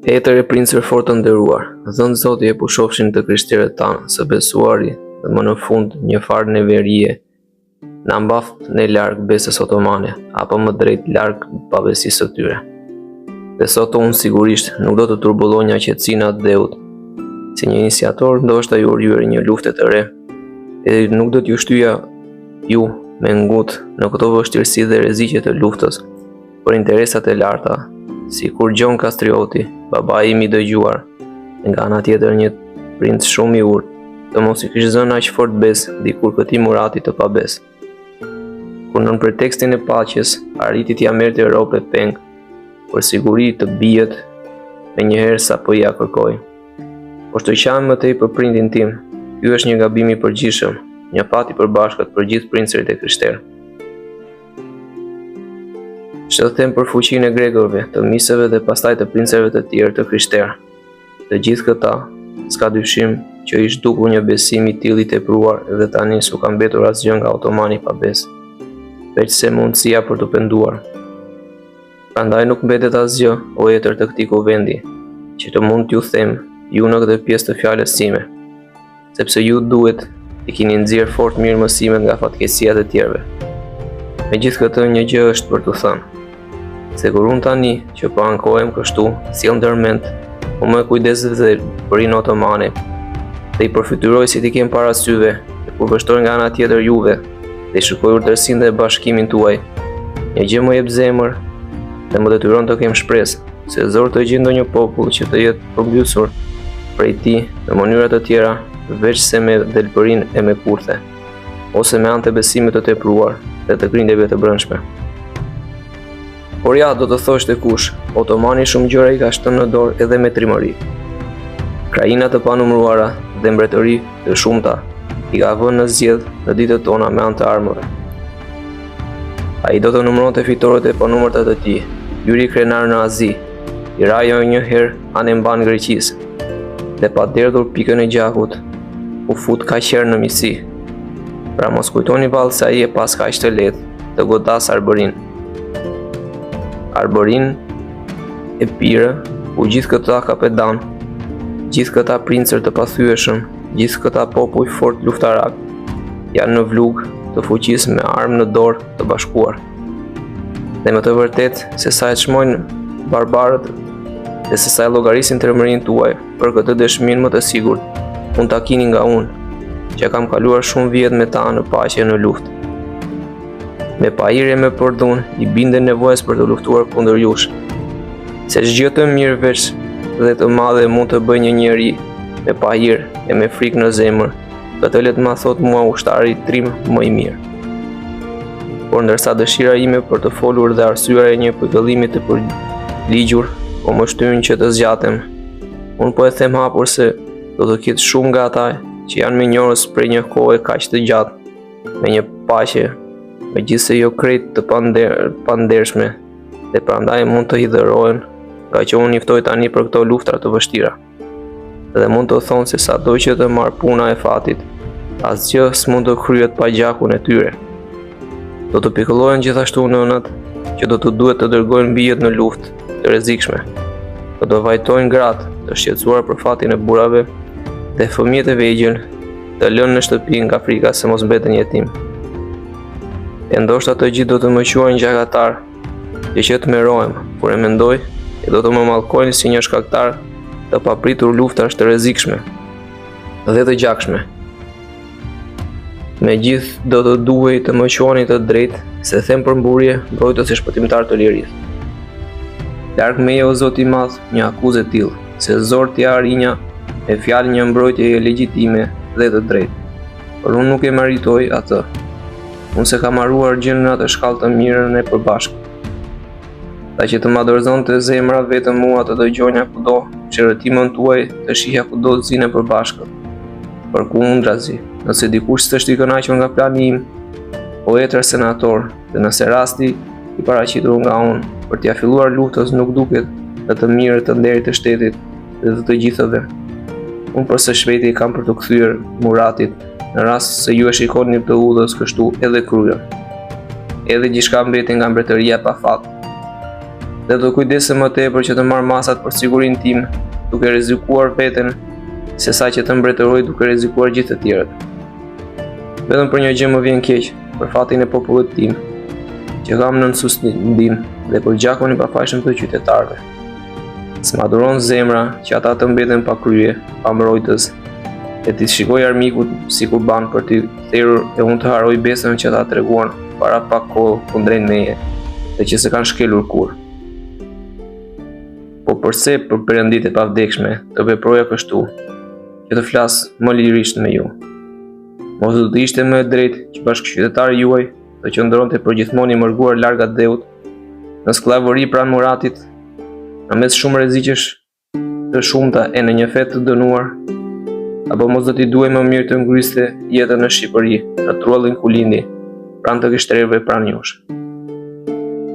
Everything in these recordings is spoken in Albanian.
Etër e princër fort të nderuar, dhënë Zoti e pushofshin të krishterët tanë, së besuari dhe më në fund një farë neverie, na mbaft në larg besës otomane, apo më drejt larg pavesisë së tyre. Dhe sot unë sigurisht nuk do të turbulonja qetësinë atë dheut. Si një iniciator ndoshta ju rryeri një lufte të re, edhe nuk do t'ju shtyja ju me ngut në këto vështirësi dhe rreziqe të luftës për interesat e larta, si kur Gjon Kastrioti, babai im i dëgjuar, nga ana tjetër një princ shumë i urtë, të mos i kishte zënë aq fort besë dikur këtij Murati të pabes. Kur nën pretekstin e paqes arriti t'ia merrte rope peng, për siguri të bijet me njëherë sa po ja kërkoi. Por të qajmë më tej për prindin tim, ky është një gabim i përgjithshëm, një fat i përbashkët për gjithë princerit e krishterë. Ç'do të them për fuqinë e grekëve, të misëve dhe pastaj të princeve të tjerë të krishterë. Të gjithë këta, s'ka dyshim që i zhdukur një besim i tillë i tepruar dhe tani s'u ka mbetur asgjë nga otomani pa besë, veçse mundësia për të penduar. Prandaj nuk mbetet asgjë o etër të këtij kuvendi, që të mund t'ju them ju në këtë pjesë të fjalës time, sepse ju duhet i keni nxjerr fort mirë mësimet nga fatkeqësia e tjerëve. Megjithatë një gjë është për t'u thënë, se kur unë tani që po ankohem kështu, sjell ndërmend, më kujdes dhe bërin otomane, dhe i përfytyroj si t'i kem para syve, dhe kur vështoj nga ana tjetër juve, dhe i shikoj urtësinë dhe bashkimin tuaj, një gjë më jep zemër dhe më detyron të kem shpresë, se zor të gjej ndonjë popull që të jetë përmbysur prej tij në mënyra të tjera, veçse me dhelpërinë e me kurthe, ose me anë të besimit të tepruar dhe të grindjeve të brendshme. Por ja, do të thoshte kush, otomani shumë gjëra i ka shtënë në dorë edhe me trimëri. Krajina të panumëruara dhe mbretëri të shumta i ka vënë në zgjedh në ditët tona me anë të armëve. Ai do të numëronte fitoret e panumërta të tij, hyri krenar në Azi, i rajo një herë anë mban Greqisë, dhe pa derdhur pikën e gjakut, u fut kaq herë në misi. Pra mos kujtoni vallë se ai e pas kaq të lehtë të godas Arbërin e Pire, ku gjithë këta kapedan, gjithë këta princër të pathyeshëm, gjithë këta popull fort luftarak, janë në vlugë të fuqisë me armë në dorë të bashkuar. Dhe më të vërtet se sa e çmojnë barbarët dhe se sa e llogarisin tërmërinë tuaj për këtë dëshmin më të sigurt, mund ta keni nga unë, që kam kaluar shumë vjet me ta në paqe në luftë. Me pajirje me përdhun, i binde nevojës për të luftuar kundër jush. Se ç'gjë të mirë veç dhe të madhe mund të bëjë një njeri me pajirë e me frikë në zemër, këtë le të ma thot mua ushtari trim më i mirë. Por ndërsa dëshira ime për të folur dhe arsyeja e një përkëllimi të përligjur, po më shtyn që të zgjatem, unë po e them hapur se do të ketë shumë nga ata që janë minjorës prej një kohe kaq të gjatë, me një paqe, megjithse jo krejt të pandershme, dhe prandaj mund të hidhërohen, nga që unë niftoj tani për këto luftra të vështira. Dhe mund të thonë se sado që të marr puna e fatit, asgjë s'mund të kryhet pa gjakun e tyre. Do të pikëllohen gjithashtu nënat që do të duhet të dërgojnë bijet në luftë të rrezikshme. Do të vajtojnë gratë të shqetësuar për fatin e burrave dhe fëmijët e vegjël të lënë në shtëpi nga frika se mos mbeten jetim. E ndoshta të gjithë do të më quajnë gjakatar, që të merohem, por e mendoj e do të më mallkojnë si një shkaktar të papritur luftash të rrezikshme dhe të gjakshme. Megjithë do të duhej të më quani të drejtë, se them për mburje, mbrojtës si shpëtimtar të lirisë. Larg meje o Zoti i Madh një akuzë e tillë, se zor t'ja arinja e fjalë një mbrojtje legjitime dhe të drejtë. Por unë nuk e meritoj atë. Unë se kam harruar gjën në atë shkallë të mirën e përbashkët. Ta që të ma dorëzonte zemra vetëm mua të dëgjonja kudo, çrëtimën tuaj të shihja kudo zinë e përbashkët. Përkundrazi, nëse dikush s'është i kënaqur nga plani im, o etër senator, dhe nëse rasti i paraqitur nga unë për t'ia filluar luftës nuk duket në të mirë të nderit të shtetit dhe të gjithëve, unë për së shpejti kam për të kthyer Muratit, në rast se ju e shikoni të udhës kështu edhe kryen. Edhe gjithçka mbeti nga mbretëria pa fat. dhe do kujdesem më tepër që të marr masat për sigurinë time, duke rrezikuar veten, sesa që të mbretëroj duke rrezikuar gjithë të tjerët. Vetëm për një gjë më vjen keq, për fatin e popullit tim, që kam nën susndim dhe për gjakun i pafajshëm të qytetarëve. S'ma duron zemra që ata të mbeten pa krye, pa mbrojtës, e t'i shikoj armikut si kur ban për t'i therur e unë të haroj besën që ata treguan para pak kohë kundrejt meje dhe që se kanë shkelur kur. Po përse për perëndit e pavdekshme të veproja kështu, që të flas më lirisht me ju? Mos do të ishte më e drejtë që bashkëqytetari juaj të qëndronte përgjithmonë i mërguar larg Adeut, në skllavëri pranë Muratit, në mes shumë rrezikësh të shumta e në një fet të dënuar, apo mos do t'i duhej më mirë të ngryste jetën në Shqipëri, në trullin ku lindi, pranë të gështrerëve pranë jush.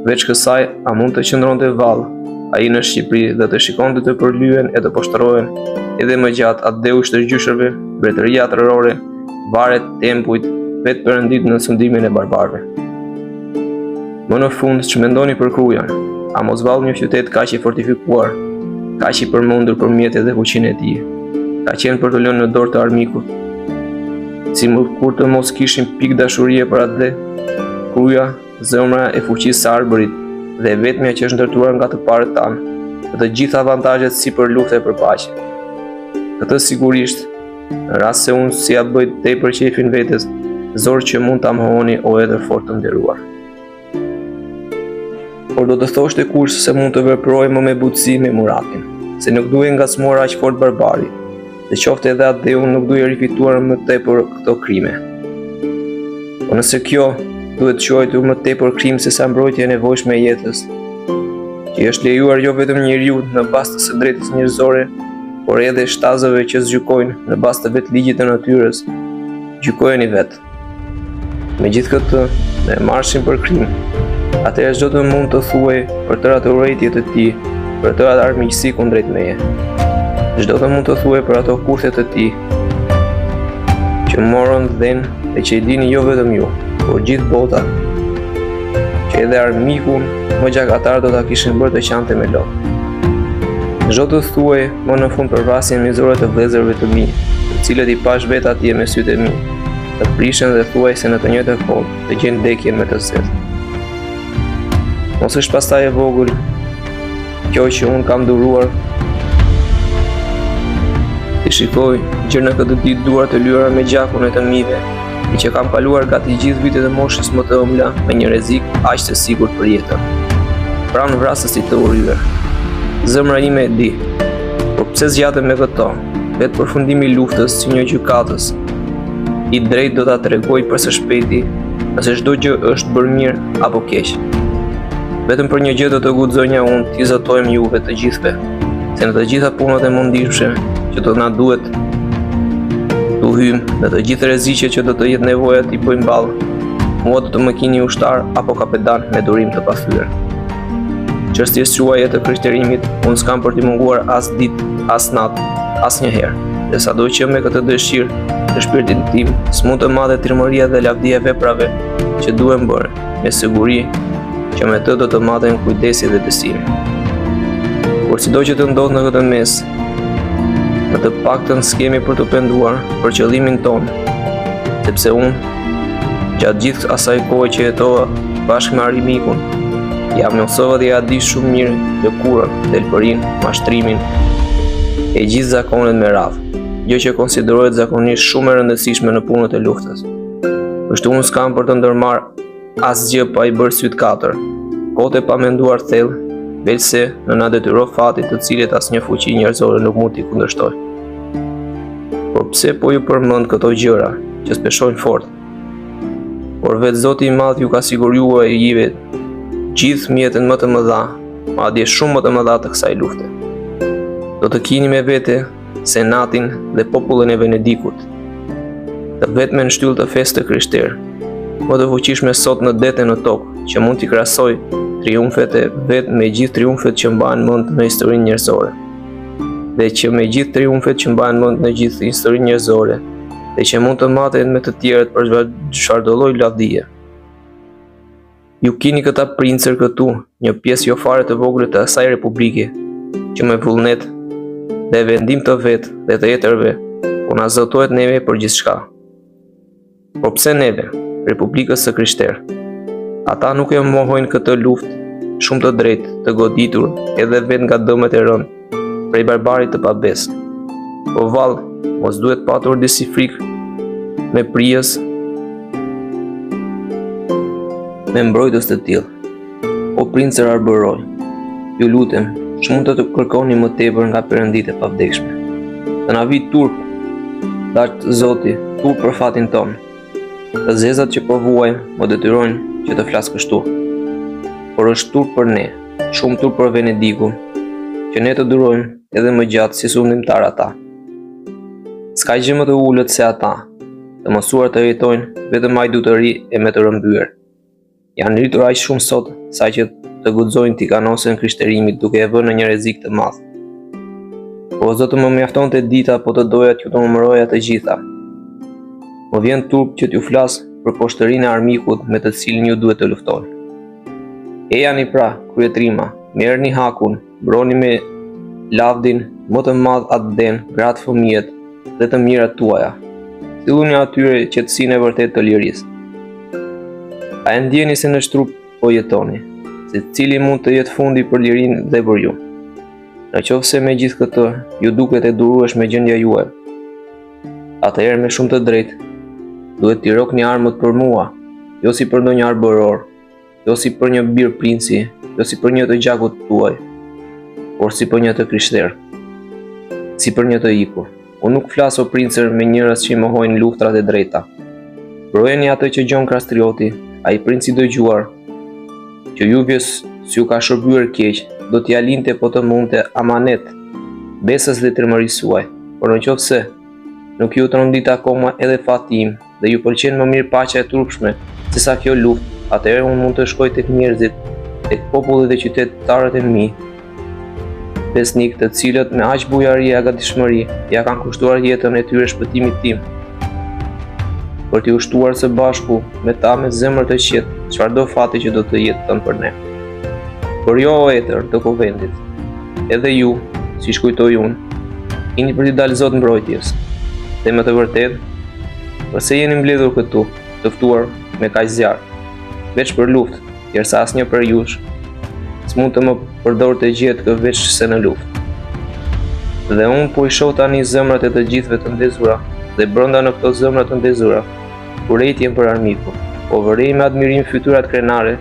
Veç kësaj, a mund të qëndronte vallë ai në Shqipëri dhe të shikonte të përlyen e të poshtërohen edhe më gjatë Adeu i shtërgjyshërve, mbretëria atërore, varet, tempujt, vetë perëndit në sundimin e barbarëve. Më në fund, ç'mendoni për Krujan? A mos vallë një qytet kaq i fortifikuar, kaq i përmendur për mjetet dhe fuqinë e tij, ka qenë për të lënë në dorë të armikut? Si më kur të mos kishin pikë dashurie për atë, Kruja, zemra e fuqisë së arbërit dhe vetmja që është ndërtuar nga të parët tanë, dhe të gjitha avantazhet si për luftë e për paqe. Këtë sigurisht, në rast se unë si a bëj tepër qefin vetes, zor që mund ta mohoni o edhe fort të nderuar. Por do të thoshte kush se mund të veproj më me butësi me Muratin, se nuk duhet ngacmuar aq fort barbari, dhe qofte edhe Adeu nuk duhet rifituar më tepër këto krime. Po nëse kjo duhet quajtur më tepër krim se sa mbrojtje e nevojshme e jetës, që është lejuar jo vetëm njeriu në bazë të së drejtës njerëzore, por edhe shtazëve që zgjykojnë në bazë të vetë ligjit të natyrës, gjykojeni vetë. Me gjithë këtë, ne marshim për krim, atëherë çdo të mund të thuaj për tëra të urrejtjet e tij, për tëra të armiqësi kundrejt meje. Çdo të mund të thuaj për ato kurthet të tij, që morën dhen dhe që i dini jo vetëm ju, por gjithë bota, që edhe armikun më gjakatar do ta kishin bërë të qante me lot. Çdo të thuaj më në fund për vrasjen mizore të vëllezërve të mi, të cilët i pash vetë atje me sytë e mi, të prishen dhe thuaj se në të njëjtën kohë të gjen dekjen me të zezë. Mos është pastaj e vogël kjo që unë kam duruar të shikoj gjërë në këtë ditë duar të lyera me gjakun e të mive, i që kam kaluar gati gjithë vitet e moshës më të ëmbla me një rrezik aq të sigurt për jetën, pranë vrasësit të urryer. Zemra ime e di, por pse zgjatem me këto, vetë përfundimi i luftës si një gjykatës, i drejt do ta tregoj për së shpejti, nëse çdo gjë është bërë mirë apo keq. Vetëm për një gjë do të guxonja unë t'i zotojmë juve të gjithëve, se në të gjitha punët e mundishme që do na duhet t'u hymë në të gjithë rreziqet që do të jetë nevoja t'i bëjmë ballë, mua do të më kini ushtar apo kapetan me durim të pathyer. Çështjes suaje të krishterimit, unë s'kam për t'i munguar as ditë, as natë, as njëherë, dhe sado që me këtë dëshirë në shpirtin tim, s'mund të madhe trimëria dhe lavdia e veprave që duhen bërë, me siguri që me të do të madhen kujdesi dhe besimi. Por sido që të ndodhë në këtë mes, në të paktën s'kemi për të penduar për qëllimin tonë, sepse unë, gjatë gjithë asaj kohë që jetova bashkë me armikun, jam njësova dhe ja di shumë mirë lëkurën, delpërin, mashtrimin, e gjithë zakonet me radhë, gjë që konsiderohet zakonisht shumë e rëndësishme në punët e luftës. Kështu unë s'kam për të ndërmarrë asgjë pa i bërë sytë katër, kote pa menduar thellë, veçse në na detyro fati të cilit asnjë fuqi njerëzore nuk mund t'i kundërshtoj. Por pse po ju përmend këto gjëra që speshojnë fort? Por vetë Zoti i Madh ju ka siguruar e jive gjithë mjetën më të mëdha, madje shumë më të mëdha të kësaj lufte. Do të kini me vete senatin dhe popullin e Venedikut, të vetme në shtyllë të festë të krishterë, më të fuqishme sot në det e në tokë, që mund t'i krahasoj triumfet e vetë me gjithë triumfet që mbahen mend në historinë njerëzore, dhe që me gjithë triumfet që mbahen mend në gjithë historinë njerëzore, dhe që mund të maten me të tjerët për çfarëdo lloj lavdije. Ju keni këta princer këtu, një pjesë jo fare të vogël të asaj republike, që me vullnet dhe vendim të vetë dhe të jetërve, po na zotohet neve për gjithçka. Por pse neve, Republikës së Krishterë? Ata nuk e mohojnë këtë luftë shumë të drejtë, të goditur, edhe vetë nga dëmet e rënë, prej barbarit të pabes. Po vallë, mos duhet patur disi frikë me prijës me mbrojtës të tillë. O princer Arbëroj, ju lutem, ç'mund të kërkoni më tepër nga perëndit e pavdekshme? Të na vi turp, lart Zoti, turp për fatin tonë. Të zezat që po vuajmë më detyrojnë që të flas kështu. Por është turp për ne, shumë turp për Venedikun, që ne të durojmë edhe më gjatë si sundimtar ata. S'ka gjë më të ulët se ata, të mësuar të jetojnë vetëm ajdutëri e me të rëmbyer. Janë rritur aq shumë sot, sa që të guxojnë t'i kanosen krishterimit duke e vënë në një rrezik të madh. Po Zoti më mjaftonte dita, po të doja t'ju të numëroja të gjitha. Më vjen turp që t'ju flas për poshtërinë e armikut me të cilin ju duhet të luftoni. Ejani pra, kryetrima, merrni hakun, mbroni me lavdin më të madh atë den, gratë, fëmijët dhe të mirat tuaja. Silluni atyre qetësinë e vërtetë të lirisë. A e ndjeni se në shtrup po jetoni, se cili mund të jetë fundi për lirinë dhe për ju. Në qoftë se me gjithë këtë, ju duket e duruesh me gjendja juaj, atëherë me shumë të drejtë, duhet t'i rokni armët për mua, jo si për ndonjë arbëror, jo si për një bir princi, jo si për një të gjakut tuaj, por si për një të krishterë, si për një të ikur. Unë nuk flas o princer me njerëz që i mohojnë luftrat e drejta. Brojeni atë që Gjon Kastrioti, ai princi dëgjuar, që juve s'ju ka shërbyer keq, do t'ja linte po të mundte amanet, besës dhe tërmërisë suaj. Por në qoftë se nuk ju trondit akoma edhe fati im dhe ju pëlqen më mirë paqja e turpshme se sa kjo luftë, atëherë unë mund të shkoj tek njerëzit, tek popullet dhe qytetarët e mi, besnik të cilët me aq bujari e gatishmëri ja kanë kushtuar jetën e tyre shpëtimit tim, për t'i ushtuar së bashku me ta me zemër të qetë, çfarëdo fati që do të jetë tënë për ne. Por jo o etër të konventit, edhe ju, si kujtoj unë, jeni për t'i dalë Zot mbrojtjes. Dhe me të vërtetë, përse jeni mbledhur këtu, të ftuar me kaq zjarr, veç për luftë, derisa asnjë për jush s'mund të më përdor të gjetë veç se në luftë. Dhe unë po i shoh tani zemrat e të gjithëve të ndezura, dhe brenda në këto zemra të ndezura, urrejtjen për armiku, po vërej me admirim fytyrat krenare,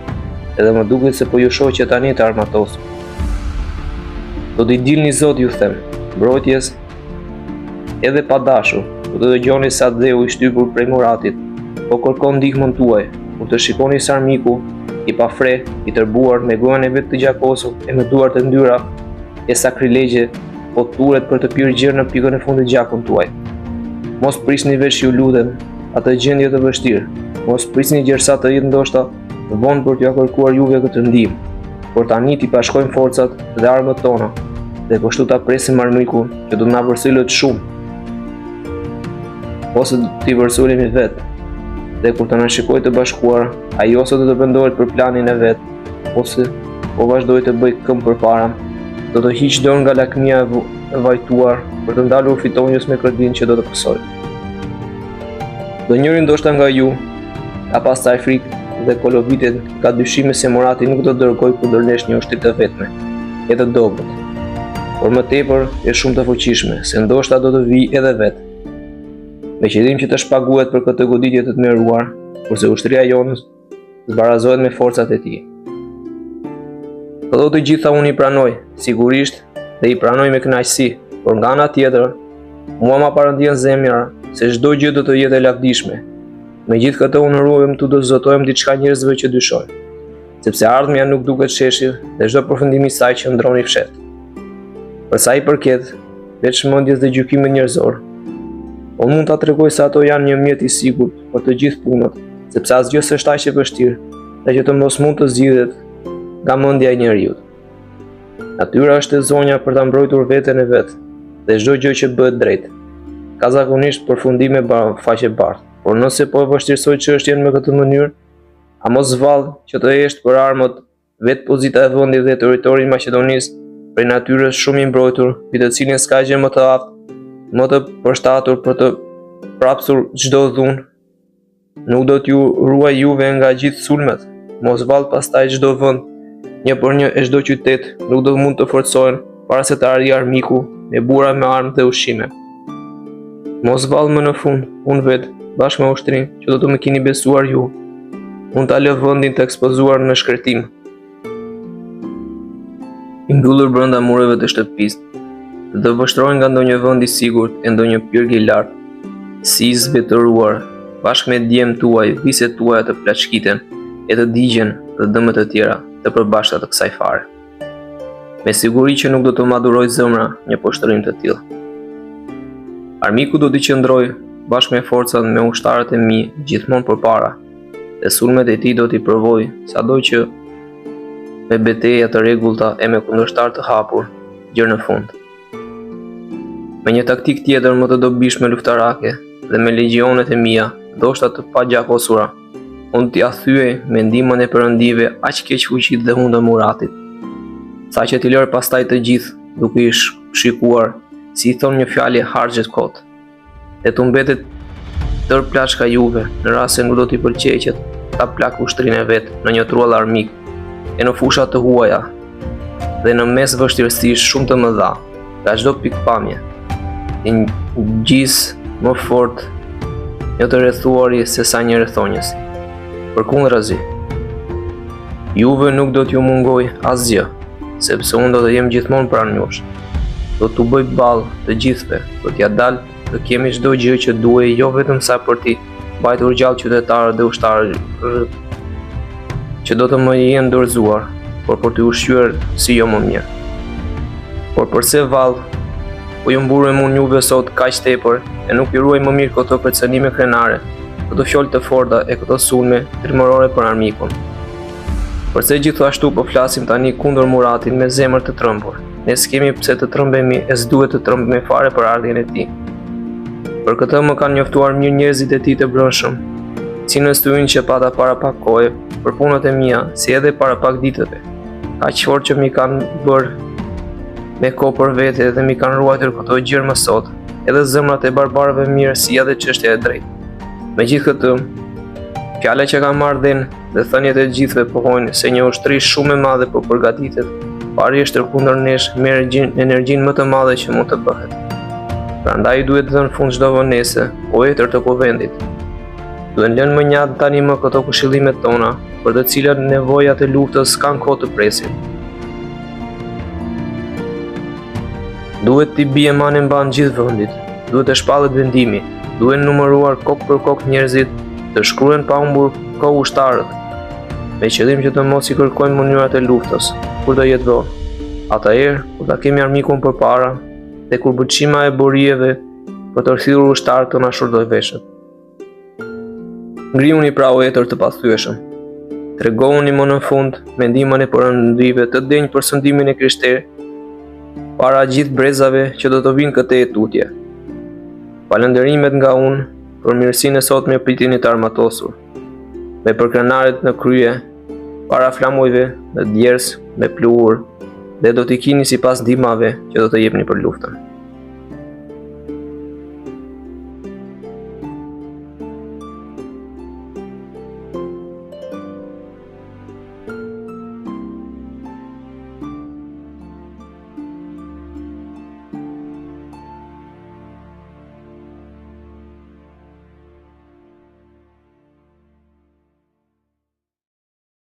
edhe më duket se po ju shoh që tani të armatosur. Do t'i dilni Zot, ju them, mbrojtjes, edhe pa dashur, do të dëgjoni sa dheu i shtypur prej Muratit, po kërkon ndihmën tuaj, kur të shikoni se armiku, i pafre, i tërbuar, me gojën e vetë të gjakosur, e me duar të ndyra, e sakrilegje, po turet për të pirë gjerë në pikën e fundit gjakun tuaj. Mos prisni veç, ju lutem, atë gjendje të vështirë. Mos prisni gjersa të jetë ndoshta vonë për t'ja kërkuar juve këtë ndihmë, por tani t'i bashkojmë forcat dhe armët tona, dhe kështu ta presim armikun që do na vërsilët shumë, ose t'i vërsulemi vetë. Dhe kur të na shikoj të bashkuar, ai ose do të vendohet për planin e vet, ose po vazhdoj të bëj këmbë përpara, do të hiq dorë nga lakmia e vajtuar për të ndalur fitonjës me kredin që do të pësoj. Do njëri ndoshta nga ju ka pastaj frikë dhe kolovitet ka dyshime se Murati nuk do të dërgoj kundërnesh një ushtri të vetme, e të dobët, por më tepër e shumë të fuqishme, se ndoshta do të vijë edhe vetë, me qëllim që të shpaguhet për këtë goditje të tmerruar, kurse ushtria jonës zbarazohet me forcat e tij. Këto të gjitha unë i pranoj, sigurisht, dhe i pranoj me kënaqësi, por nga ana tjetër, mua ma parandjen zemra se çdo gjë do të jetë e lavdishme. Me gjithë këtë unë ruajm të do zotojmë diçka njerëzve që dyshojnë, sepse ardhmja nuk duket sheshil dhe çdo përfundim i saj qëndron i fshehtë. Për sa i përket veç mendjes dhe gjykimit njerëzor, unë mund ta tregoj se ato janë një mjet i sigurt për të gjithë punët, sepse asgjë s'është aq e vështirë dhe që të mos mund të zgjidhet nga mendja e njeriu. Natyra është e zonja për ta mbrojtur veten e vet, dhe çdo gjë që bëhet drejt ka zakonisht përfundim me faqe bardhë. Por nëse po e vështirësoj çështjen me këtë mënyrë, A mos vallë që të hesht për armët vetë pozita e vendit dhe territori i Maqedonisë, prej natyrës shumë i mbrojtur, mbi të cilin s'ka gjë më të aftë, më të përshtatur për të prapsur çdo dhunë. Nuk do t'ju ruaj juve nga gjithë sulmet. Mos vallë pastaj çdo vend, një për një e çdo qytet, nuk do mund të forcohen para se të arrijë armiku me bura me armë dhe ushqime. Mos vallë më në fund, unë vetë, bashkë me ushtrinë që do të më keni besuar ju, unë ta lë vendin të ekspozuar në shkretim. I mbyllur brenda mureve të shtëpisë, të vështrohen nga ndonjë vend i sigurt e ndonjë pyrg i lartë, si i zvetëruar, bashkë me djemt tuaj, viset tuaja të plaçkiten e të digjen dhe dëmet të tjera të përbashkëta të kësaj fare. Me siguri që nuk do të maduroj zemra një poshtërim të tillë. Armiku do t'i qëndroj bashkë me forcat me ushtarët e mi gjithmonë përpara, dhe sulmet e tij do t'i provoj sado që me betejë të rregullta e me kundërshtar të hapur gjër në fund. Me një taktik tjetër më të dobishme luftarake dhe me legjionet e mia, ndoshta të pagjakosura, unë t'ia thyej me ndihmën e Perëndive aq keq fuqit dhe hundën Muratit, saqë t'i lër pastaj të gjithë duke i shikuar si i thon një fjalë harxhet kot, e të mbetet tër plaçka juve në rast se nuk do t'i pëlqejë që ta plak ushtrinë e vet në një truall armik e në fusha të huaja dhe në mes vështirësish shumë të mëdha, nga çdo pikpamje, i ngjis më fort një të rrethuari se sa një rrethonjës. Përkundrazi, juve nuk do t'ju mungoj asgjë, sepse unë do të jem gjithmonë pranë jush. Do t'u bëj ballë të gjithëve, do t'ja dal të kemi çdo gjë që duhej, jo vetëm sa për ti mbajtur gjallë qytetarët dhe ushtarët që do të më jenë dorëzuar, por për t'u ushqyer si jo më mirë. Por përse vallë, po ju mburem unë juve sot kaq tepër e nuk ju ruaj më mirë këto kërcënime krenare, këto fjalë të forta e këto sulme trimërore për armikun. Përse gjithashtu po flasim tani kundër Muratit me zemër të trembur. Ne s'kemi pse të trembemi e s'duhet të trembemi fare për ardhjën e tij. Për këtë më kanë njoftuar mirë njerëzit e tij të brendshëm, cilës të hyjnë që pata para pak kohe për punët e mia, si edhe para pak ditëve. Kaq fort që mi kanë bërë me kohë për vete dhe mi kanë ruajtur këto gjëra më sot, edhe zemrat e barbarëve mirë si edhe çështja e drejtë. Megjithatë, fjala që kam marrë dhënë dhe thënjet e gjithëve pohojnë se një ushtri shumë e madhe po përgatitet, parishtër kundër nesh me energjinë më të madhe që mund të bëhet. Prandaj duhet dhënë fund çdo vonese o etër të kuvendit. Duhen lënë më njat tani më këto këshillimet tona, për të cilat nevojat e luftës s'kan kohë të presin. Duhet t'i bie mane mban gjithë vendit, duhet të shpallet vendimi, duhet numëruar kokë për kokë njerëzit, të shkruhen pa humbur kohë ushtarët, me qëllim që të mos i kërkojnë mënyrat e luftës, kur do jetë vonë. Atëherë, kur ta kemi armikun përpara, dhe kur butçima e borijeve për të rrthyer ushtarët të na shurdoj veshët. Ngriuni pra o etër të pathyeshëm. Tregohuni më në fund me ndihmën e Perëndive të denjë për sëndimin e Krishterë para gjithë brezave që do të vinë këtë tutje. Falënderimet nga unë për mirësinë e sotme pritini të armatosur, me përkrenaret në krye, para flamujve, në djers, me pluhur, dhe do t'i kini sipas ndihmave që do të jepni për luftën.